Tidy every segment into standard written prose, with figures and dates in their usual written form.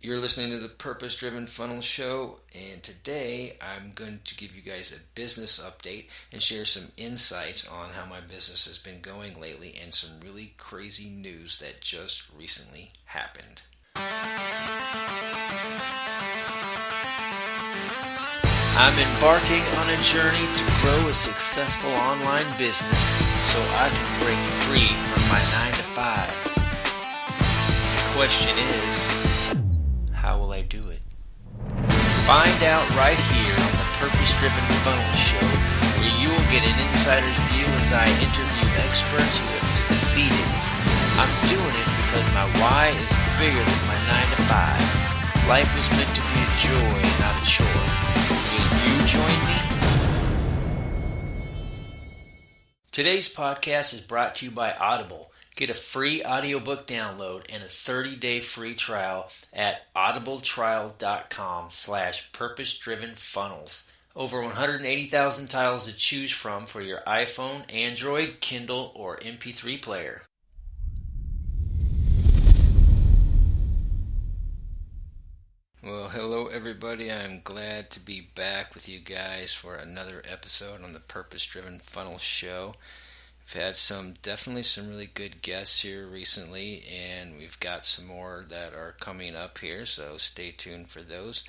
You're listening to the Purpose Driven Funnel Show, and today I'm going to give you guys a business update and share some insights on how my business has been going lately and some really crazy news that just recently happened. I'm embarking on a journey to grow a successful online business so I can break free from my 9 to 5. The question is, how will I do it? Find out right here on the Purpose Driven Funnel Show, where you will get an insider's view as I interview experts who have succeeded. I'm doing it because my why is bigger than my 9 to 5. Life was meant to be a joy, not a chore. Will you join me? Today's podcast is brought to you by Audible. Get a free audiobook download and a 30-day free trial at audibletrial.com/purpose-driven-funnels. Over 180,000 titles to choose from for your iPhone, Android, Kindle, or MP3 player. Well, hello everybody. I'm glad to be back with you guys for another episode on the Purpose Driven Funnel Show. We've had definitely some really good guests here recently, and we've got some more that are coming up here, so stay tuned for those.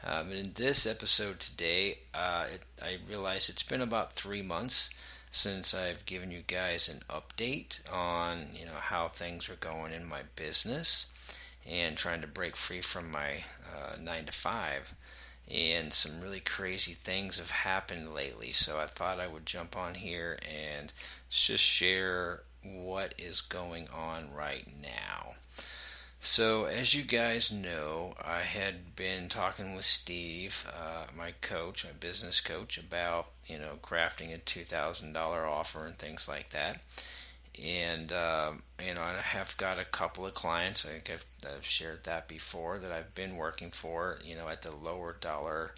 In this episode today, I realize it's been about 3 months since I've given you guys an update on how things are going in my business and trying to break free from my 9 to 5. And some really crazy things have happened lately, so I thought I would jump on here and just share what is going on right now. So as you guys know, I had been talking with Steve, my coach, my business coach, about crafting a $2,000 offer and things like that. And I have got a couple of clients. I think I've shared that before, that I've been working for, at the lower dollar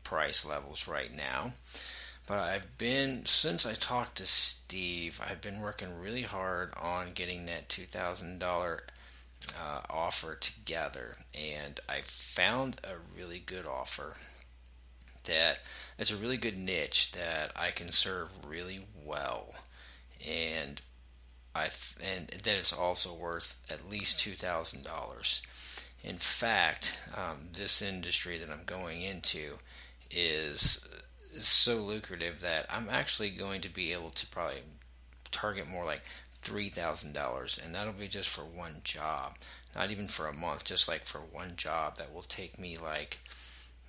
price levels right now. But since I talked to Steve, I've been working really hard on getting that $2,000 offer together, and I found a really good offer that it's a really good niche that I can serve really well. And that it's also worth at least $2,000. In fact, this industry that I'm going into is so lucrative that I'm actually going to be able to probably target more like $3,000, and that'll be just for one job, not even for a month, just like for one job that will take me like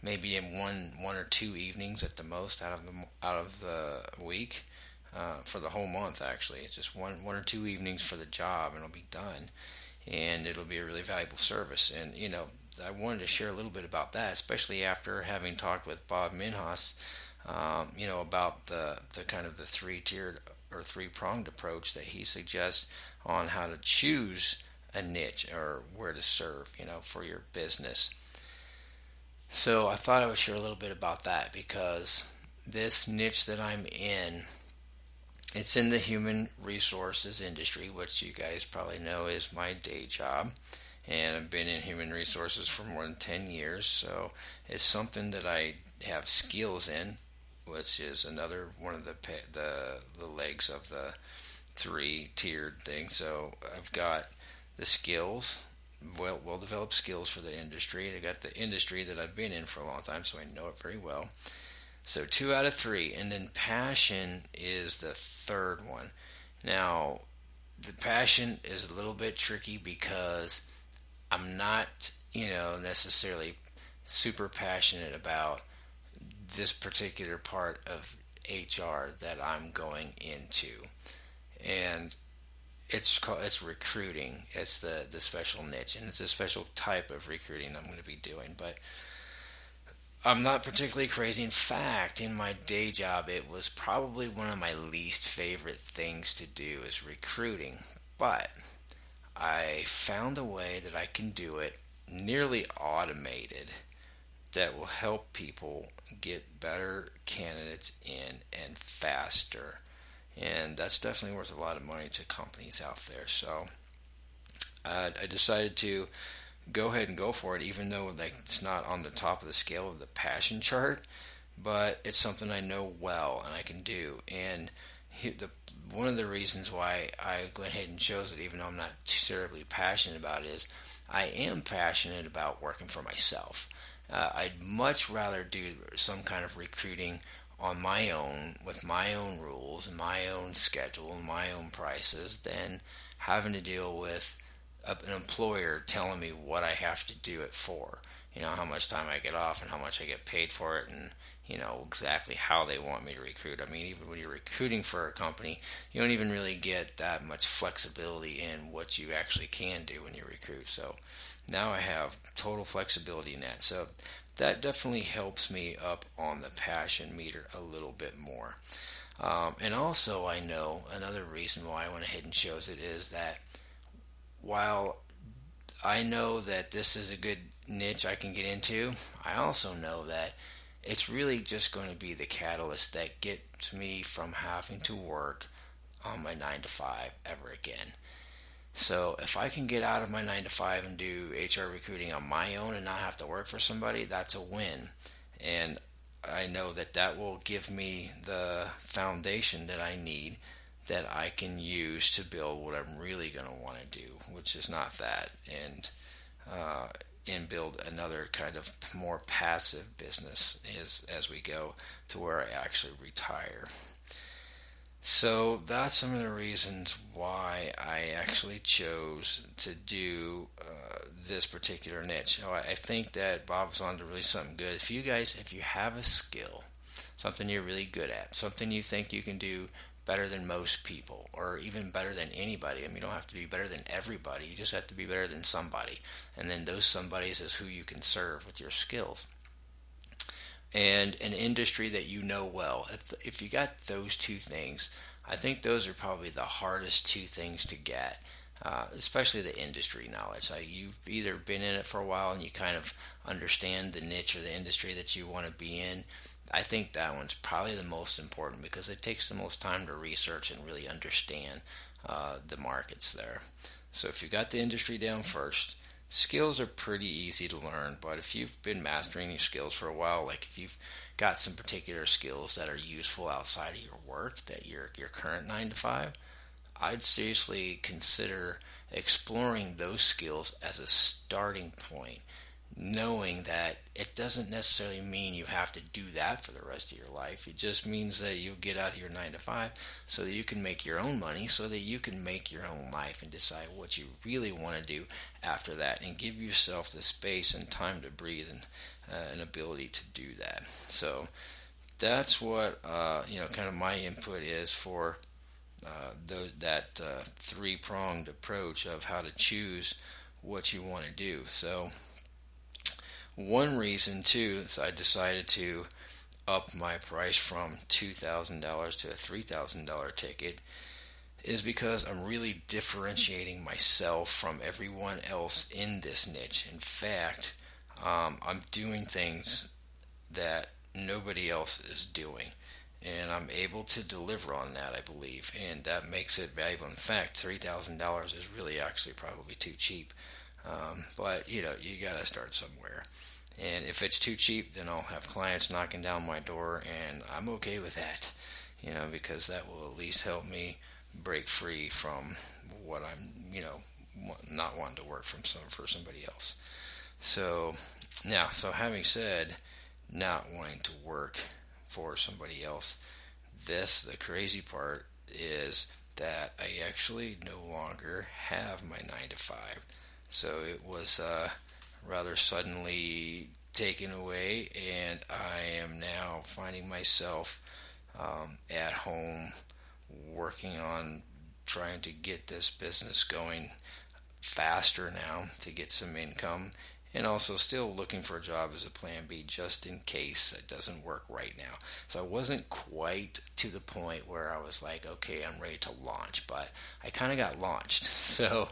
maybe in one or two evenings at the most out of the week. For the whole month, actually. It's just one or two evenings for the job, and it'll be done. And it'll be a really valuable service. And, I wanted to share a little bit about that, especially after having talked with Bob Minhas, about the kind of the three-tiered or three-pronged approach that he suggests on how to choose a niche or where to serve, for your business. So I thought I would share a little bit about that, because this niche that I'm in, it's in the human resources industry, which you guys probably know is my day job. And I've been in human resources for more than 10 years. So it's something that I have skills in, which is another one of the legs of the three-tiered thing. So I've got the skills, well-developed skills for the industry. I got the industry that I've been in for a long time, so I know it very well. So 2 out of 3. And then passion is the third one. Now, the passion is a little bit tricky because I'm not, necessarily super passionate about this particular part of HR that I'm going into. And it's recruiting. It's the special niche, and it's a special type of recruiting I'm going to be doing. But I'm not particularly crazy. In fact, in my day job, it was probably one of my least favorite things to do is recruiting. But I found a way that I can do it nearly automated that will help people get better candidates in and faster. And that's definitely worth a lot of money to companies out there. So I decided to go ahead and go for it, even though like it's not on the top of the scale of the passion chart. But it's something I know well and I can do. And one of the reasons why I went ahead and chose it, even though I'm not terribly passionate about it, is I am passionate about working for myself. I'd much rather do some kind of recruiting on my own with my own rules and my own schedule and my own prices than having to deal with an employer telling me what I have to do it for. How much time I get off and how much I get paid for it, and exactly how they want me to recruit. I mean, even when you're recruiting for a company, you don't even really get that much flexibility in what you actually can do when you recruit. So now I have total flexibility in that. So that definitely helps me up on the passion meter a little bit more. And also, I know another reason why I went ahead and chose it is that while I know that this is a good niche I can get into, I also know that it's really just going to be the catalyst that gets me from having to work on my 9 to 5 ever again. So if I can get out of my 9 to 5 and do HR recruiting on my own and not have to work for somebody, that's a win. And I know that that will give me the foundation that I need, that I can use to build what I'm really going to want to do, which is not that, and build another kind of more passive business as we go to where I actually retire. So that's some of the reasons why I actually chose to do this particular niche. I think that Bob's on to really something good. If you have a skill, something you're really good at, something you think you can do better than most people, or even better than anybody. I mean, you don't have to be better than everybody. You just have to be better than somebody. And then those somebodies is who you can serve with your skills. And an industry that you know well. If you got those two things, I think those are probably the hardest two things to get, especially the industry knowledge. You've either been in it for a while and you kind of understand the niche or the industry that you want to be in. I think that one's probably the most important because it takes the most time to research and really understand the markets there. So if you got the industry down first, skills are pretty easy to learn. But if you've been mastering your skills for a while, like if you've got some particular skills that are useful outside of your work, that your current 9 to 5, I'd seriously consider exploring those skills as a starting point, knowing that it doesn't necessarily mean you have to do that for the rest of your life. It just means that you get out of your 9 to 5 so that you can make your own money, so that you can make your own life and decide what you really want to do after that, and give yourself the space and time to breathe and an ability to do that. So that's what kind of my input is for that three-pronged approach of how to choose what you want to do. So one reason too is I decided to up my price from $2,000 to a $3,000 ticket is because I'm really differentiating myself from everyone else in this niche. In fact, I'm doing things that nobody else is doing, and I'm able to deliver on that, I believe, and that makes it valuable. In fact, $3,000 is really actually probably too cheap, but you got to start somewhere. And if it's too cheap, then I'll have clients knocking down my door, and I'm okay with that, because that will at least help me break free from what I'm, not wanting to work for somebody else. So having said not wanting to work for somebody else, the crazy part is that I actually no longer have my 9 to 5. So it was rather suddenly taken away, and I am now finding myself at home working on trying to get this business going faster now to get some income, and also still looking for a job as a plan B just in case it doesn't work right now. So I wasn't quite to the point where I was like, okay, I'm ready to launch, but I kind of got launched. So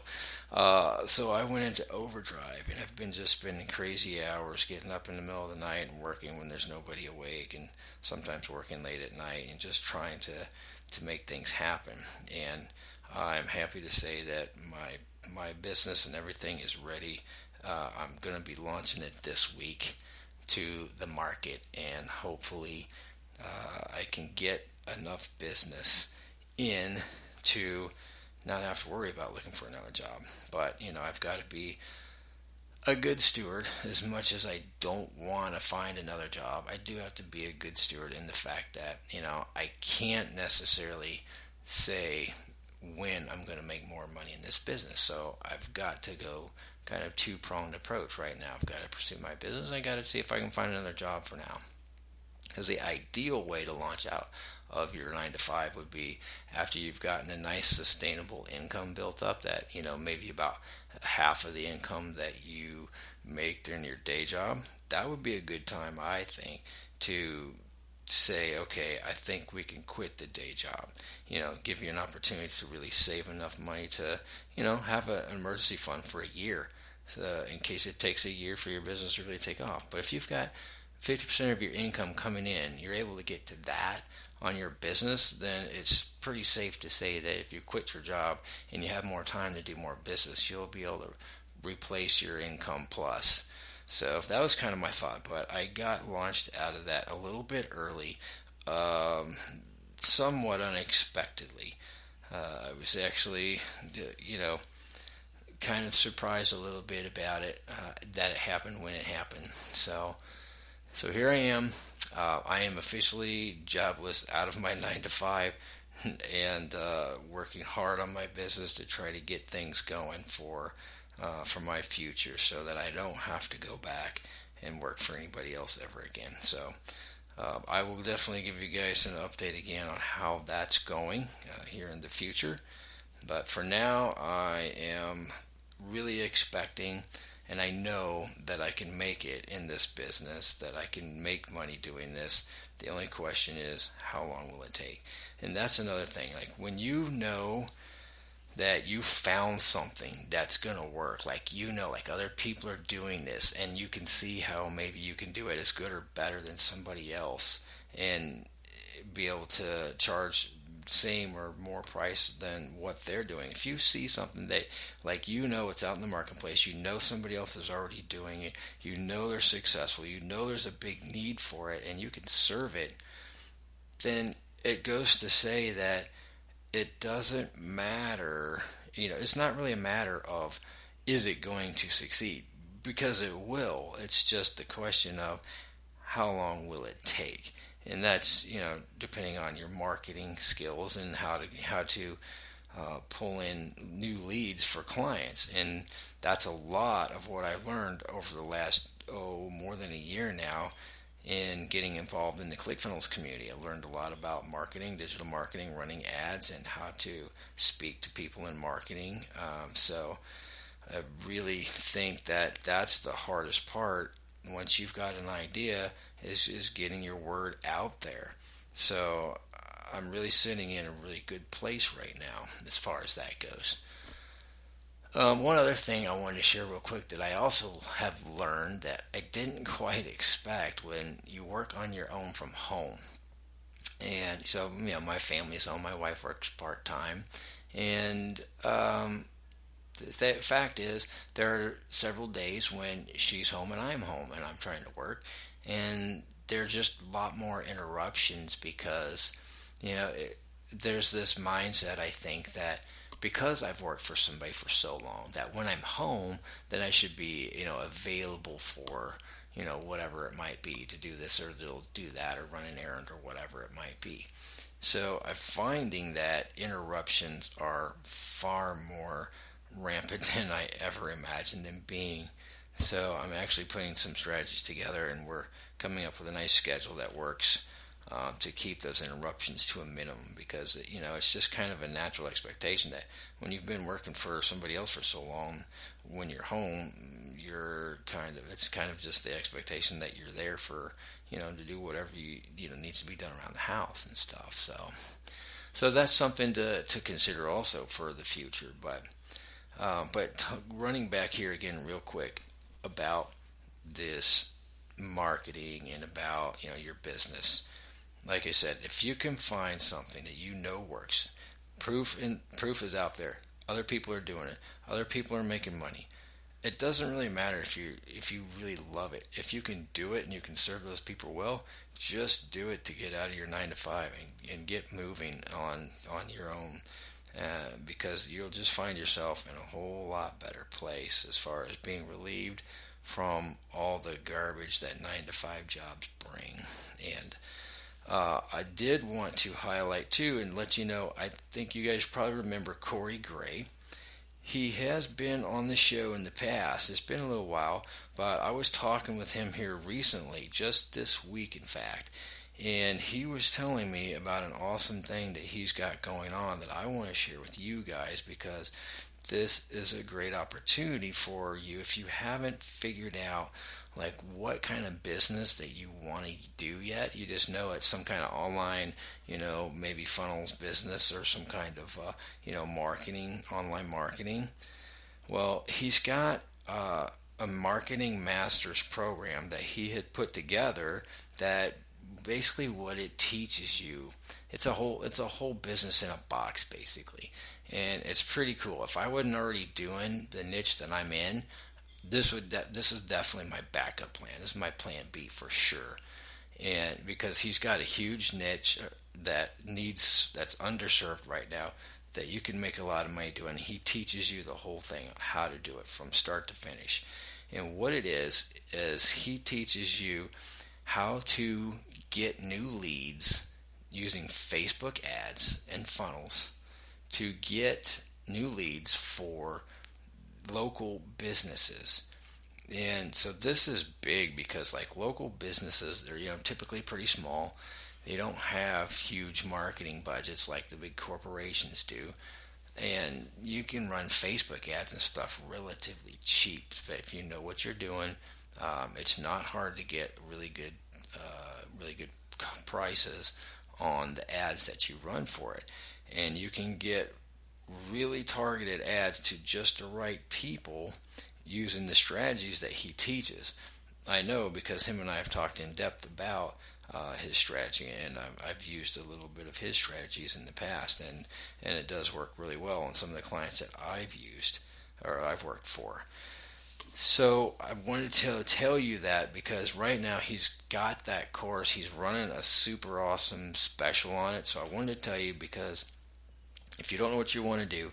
I went into overdrive, and I've been just spending crazy hours getting up in the middle of the night and working when there's nobody awake, and sometimes working late at night, and just trying to make things happen. And I'm happy to say that my business and everything is ready I'm going to be launching it this week to the market, and hopefully I can get enough business in to not have to worry about looking for another job. But, I've got to be a good steward. As much as I don't want to find another job, I do have to be a good steward in the fact that, I can't necessarily say when I'm going to make more money in this business. So I've got to go kind of two-pronged approach right now. I've got to pursue my business. I got to see if I can find another job for now. Because the ideal way to launch out of your 9 to 5 would be after you've gotten a nice sustainable income built up, that maybe about half of the income that you make during your day job. That would be a good time, I think, to say, okay, I think we can quit the day job. Give you an opportunity to really save enough money to have an emergency fund for a year, so in case it takes a year for your business to really take off. But if you've got 50% of your income coming in, you're able to get to that on your business, then it's pretty safe to say that if you quit your job and you have more time to do more business, you'll be able to replace your income plus. So that was kind of my thought, but I got launched out of that a little bit early, somewhat unexpectedly. I was actually, kind of surprised a little bit about it, that it happened when it happened. So here I am. I am officially jobless out of my 9 to 5 and working hard on my business to try to get things going for my future, so that I don't have to go back and work for anybody else ever again. So I will definitely give you guys an update again on how that's going here in the future. But for now, I am really expecting, and I know that I can make it in this business, that I can make money doing this. The only question is, how long will it take? And that's another thing. Like, when you know that you found something that's going to work, like other people are doing this, and you can see how maybe you can do it as good or better than somebody else, and be able to charge same or more price than what they're doing. If you see something that, it's out in the marketplace, somebody else is already doing it, they're successful, there's a big need for it, and you can serve it, then it goes to say that it doesn't matter, it's not really a matter of, is it going to succeed? Because it will. It's just the question of, how long will it take? And that's, depending on your marketing skills and how to pull in new leads for clients. And that's a lot of what I've learned over the last, more than a year now, in getting involved in the ClickFunnels community. I learned a lot about marketing, digital marketing, running ads, and how to speak to people in marketing. So I really think that that's the hardest part. Once you've got an idea, is getting your word out there. So I'm really sitting in a really good place right now as far as that goes. One other thing I wanted to share real quick that I also have learned that I didn't quite expect: when you work on your own from home. And so, my family's home, my wife works part-time, and the fact is, there are several days when she's home and I'm home and I'm trying to work, and there's just a lot more interruptions because, there's this mindset, I think, that because I've worked for somebody for so long, that when I'm home, then I should be, available for, whatever it might be, to do this or to do that, or run an errand, or whatever it might be. So I'm finding that interruptions are far more rampant than I ever imagined them being. So I'm actually putting some strategies together, and we're coming up with a nice schedule that works to keep those interruptions to a minimum, because it's just kind of a natural expectation that when you've been working for somebody else for so long, when you're home, it's kind of just the expectation that you're there for to do whatever needs to be done around the house and stuff. So that's something to consider also for the future. But running back here again real quick about this marketing and about your business. Like I said, if you can find something that works, proof is out there. Other people are doing it. Other people are making money. it doesn't really matter if you really love it. If you can do it and you can serve those people well, just do it to get out of your 9 to 5 and get moving on your own. Because you'll just find yourself in a whole lot better place as far as being relieved from all the garbage that 9 to 5 jobs bring. And I did want to highlight too and let you know, I think you guys probably remember Corey Gray. He has been on the show in the past. It's been a little while, but I was talking with him here recently, just this week, in fact, and he was telling me about an awesome thing that he's got going on that I want to share with you guys, because this is a great opportunity for you if you haven't figured out like what kind of business that you want to do yet. You just know it's some kind of online, maybe funnels business or some kind of marketing, online marketing. Well, he's got a marketing master's program that he had put together that basically what it teaches you, it's a whole business in a box basically. And it's pretty cool. If I wasn't already doing the niche that I'm in, this is definitely my backup plan. This is my plan B for sure. And because he's got a huge niche that's underserved right now, that you can make a lot of money doing. He teaches you the whole thing, how to do it from start to finish. And what it is he teaches you how to get new leads using Facebook ads and funnels to get new leads for local businesses. And so this is big because like local businesses, they're typically pretty small. They don't have huge marketing budgets like the big corporations do. And you can run Facebook ads and stuff relatively cheap if you know what you're doing. It's not hard to get really good prices on the ads that you run for it, and you can get really targeted ads to just the right people using the strategies that he teaches. I know because him and I have talked in depth about his strategy, and I've used a little bit of his strategies in the past, and it does work really well on some of the clients that I've used or I've worked for. So I wanted to tell you that because right now he's got that course. He's running a super awesome special on it. So I wanted to tell you because if you don't know what you want to do,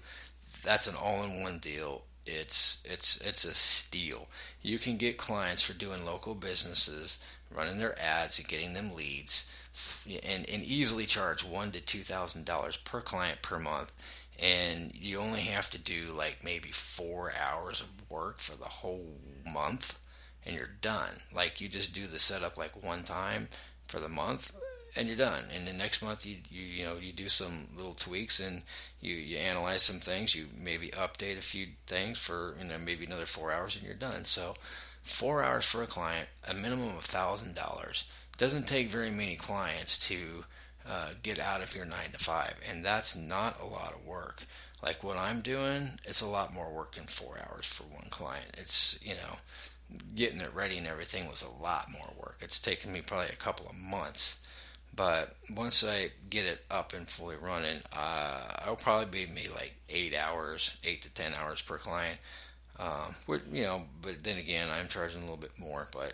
that's an all-in-one deal. It's a steal. You can get clients for doing local businesses, running their ads and getting them leads, and easily charge $1,000 to $2,000 per client per month. And you only have to do like maybe 4 hours of work for the whole month, and you're done. Like you just do the setup like one time for the month, and you're done. And the next month you do some little tweaks, and you analyze some things. You maybe update a few things for maybe another 4 hours, and you're done. So 4 hours for a client, a minimum of $1,000. Doesn't take very many clients to get out of your 9 to 5, and that's not a lot of work. Like what I'm doing, it's a lot more work than 4 hours for one client. It's getting it ready and everything was a lot more work. It's taken me probably a couple of months, but once I get it up and fully running, I'll probably be like 8 to 10 hours per client. But then again, I'm charging a little bit more. But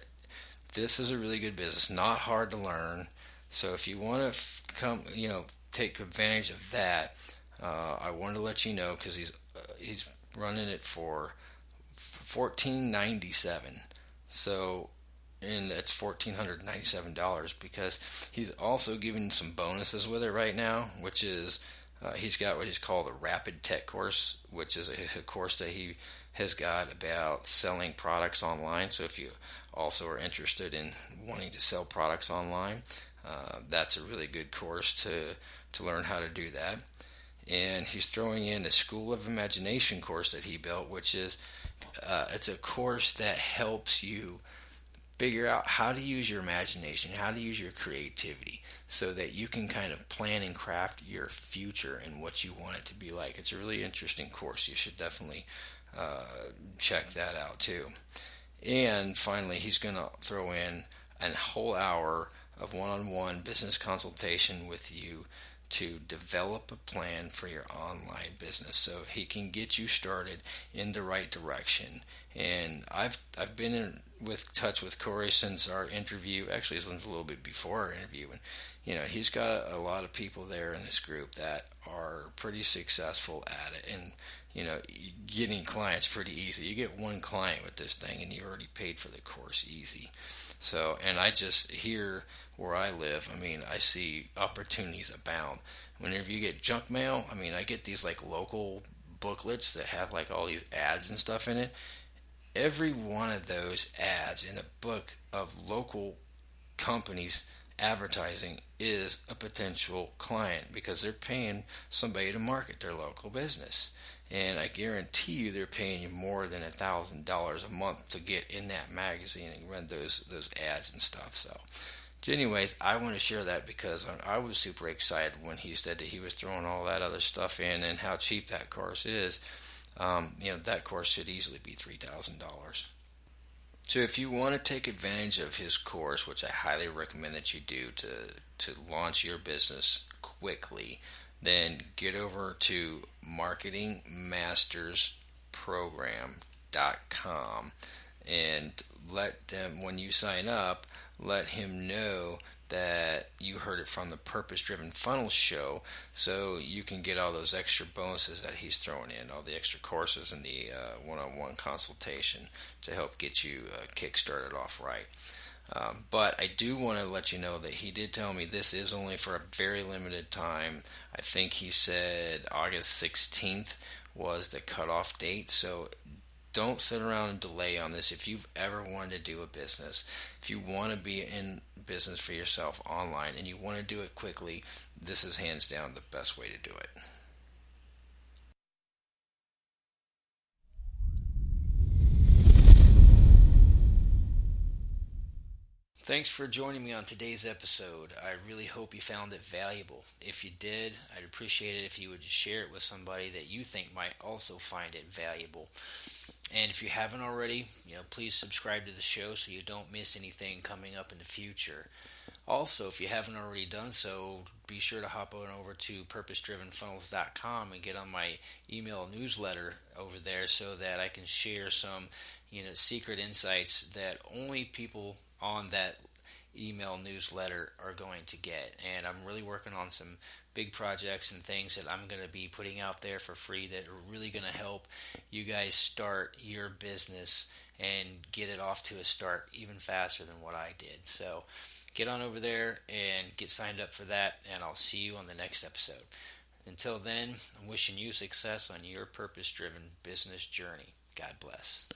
this is a really good business, not hard to learn. So if you want to take advantage of that, I wanted to let you know because he's running it for $1,497. So, and that's $1,497 because he's also giving some bonuses with it right now, which is he's got what he's called a Rapid Tech course, which is a course that he has got about selling products online. So if you also are interested in wanting to sell products online, that's a really good course to learn how to do that. And he's throwing in a School of Imagination course that he built, which is it's a course that helps you figure out how to use your imagination, how to use your creativity, so that you can kind of plan and craft your future and what you want it to be like. It's a really interesting course. You should definitely check that out too. And finally, he's going to throw in a whole hour of one-on-one business consultation with you to develop a plan for your online business so he can get you started in the right direction. And I've been in with touch with Corey since our interview. Actually, it's a little bit before our interview, and he's got a lot of people there in this group that are pretty successful at it, and getting clients pretty easy. You get one client with this thing, and you already paid for the course easy. So, and I just here where I live, I see opportunities abound. Whenever you get junk mail, I get these like local booklets that have like all these ads and stuff in it. Every one of those ads in a book of local companies advertising is a potential client because they're paying somebody to market their local business. And I guarantee you they're paying you more than $1,000 a month to get in that magazine and run those ads and stuff. So anyways, I want to share that because I was super excited when he said that he was throwing all that other stuff in and how cheap that course is. That course should easily be $3,000. So if you want to take advantage of his course, which I highly recommend that you do to launch your business quickly, then get over to marketingmastersprogram.com and let them, when you sign up, let him know that you heard it from the Purpose Driven Funnels show, so you can get all those extra bonuses that he's throwing in, all the extra courses and the one-on-one consultation to help get you kick-started off right. But I do want to let you know that he did tell me this is only for a very limited time. I think he said August 16th was the cutoff date, so don't sit around and delay on this. If you've ever wanted to do a business, if you want to be in business for yourself online and you want to do it quickly, this is hands down the best way to do it. Thanks for joining me on today's episode. I really hope you found it valuable. If you did, I'd appreciate it if you would share it with somebody that you think might also find it valuable. And if you haven't already, please subscribe to the show so you don't miss anything coming up in the future. Also, if you haven't already done so, be sure to hop on over to purposedrivenfunnels.com and get on my email newsletter over there so that I can share some, secret insights that only people on that email newsletter are going to get. And I'm really working on some big projects and things that I'm going to be putting out there for free that are really going to help you guys start your business and get it off to a start even faster than what I did. So get on over there and get signed up for that, and I'll see you on the next episode. Until then, I'm wishing you success on your purpose-driven business journey. God bless.